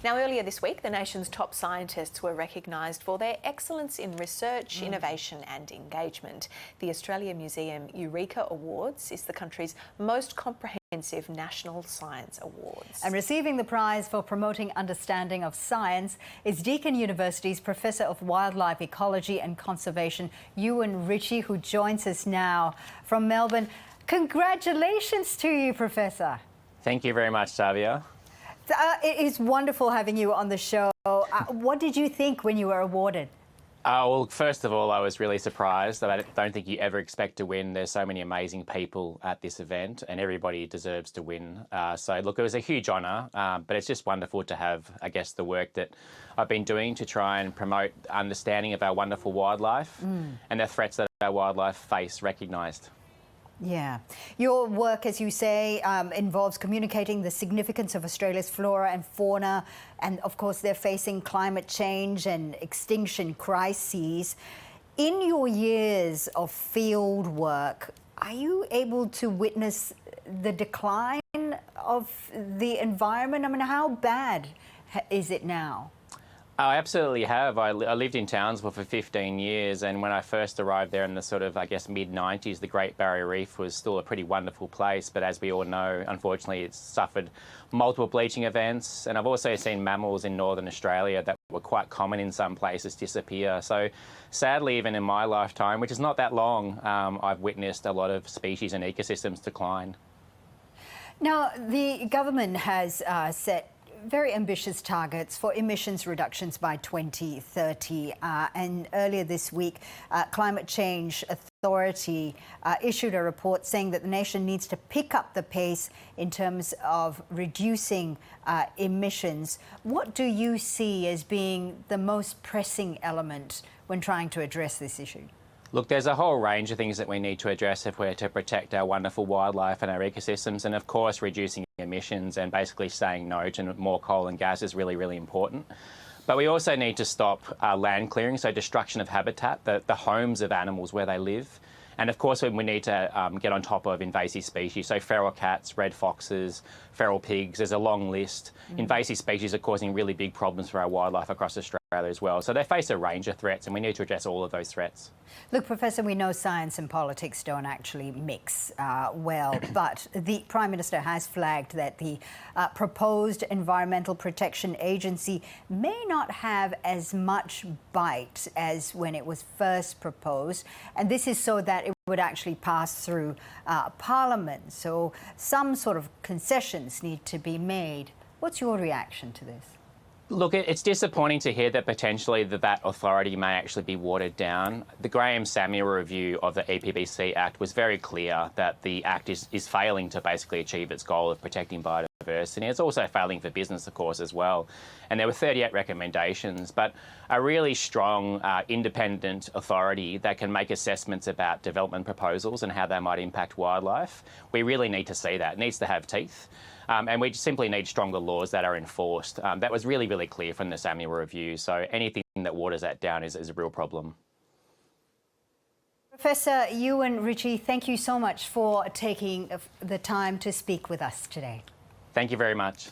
Now, earlier this week, the nation's top scientists were recognised for their excellence in research, innovation and engagement. The Australia Museum Eureka Awards is the country's most comprehensive national science awards. And receiving the prize for promoting understanding of science is Deakin University's Professor of Wildlife Ecology and Conservation, Euan Ritchie, who joins us now from Melbourne. Congratulations to you, Professor. Thank you very much, Fauziah. It is wonderful having you on the show. What did you think when you were awarded? Well, first of all, I was really surprised. I don't think you ever expect to win. There's so many amazing people at this event and everybody deserves to win. So, look, it was a huge honour, but it's just wonderful to have, I guess, the work that I've been doing to try and promote understanding of our wonderful wildlife and the threats that our wildlife face recognised. Yeah. Your work, as you say, involves communicating the significance of Australia's flora and fauna, and of course they're facing climate change and extinction crises. In your years of field work, are you able to witness the decline of the environment? I mean, how bad is it now? I absolutely have. I lived in Townsville for 15 years, and when I first arrived there in the sort of, I guess, mid-90s, the Great Barrier Reef was still a pretty wonderful place, but as we all know, unfortunately, it's suffered multiple bleaching events, and I've also seen mammals in Northern Australia that were quite common in some places disappear. So sadly, even in my lifetime, which is not that long, I've witnessed a lot of species and ecosystems decline. Now, the government has set very ambitious targets for emissions reductions by 2030. And earlier this week, Climate Change Authority issued a report saying that the nation needs to pick up the pace in terms of reducing emissions. What do you see as being the most pressing element when trying to address this issue? Look, there's a whole range of things that we need to address if we're to protect our wonderful wildlife and our ecosystems. And of course, reducing emissions and basically saying no to more coal and gas is really, really important. But we also need to stop land clearing, so destruction of habitat, the homes of animals where they live. And of course, we need to get on top of invasive species, so feral cats, red foxes, feral pigs. There's a long list. Invasive species are causing really big problems for our wildlife across Australia as well. So they face a range of threats, and we need to address all of those threats. Look, Professor, we know science and politics don't actually mix well, but the Prime Minister has flagged that the proposed Environmental Protection Agency may not have as much bite as when it was first proposed, and this is so that it would actually pass through Parliament. So some sort of concessions need to be made. What's your reaction to this? Look, it's disappointing to hear that potentially that authority may actually be watered down. The Graham Samuel review of the EPBC Act was very clear that the Act is failing to basically achieve its goal of protecting biodiversity. It's also failing for business, of course, as well. And there were 38 recommendations, but a really strong independent authority that can make assessments about development proposals and how they might impact wildlife. We really need to see that. It needs to have teeth. And we simply need stronger laws that are enforced. That was really, really clear from the Samuel review. So anything that waters that down is a real problem. Professor Euan Ritchie, thank you so much for taking the time to speak with us today. Thank you very much.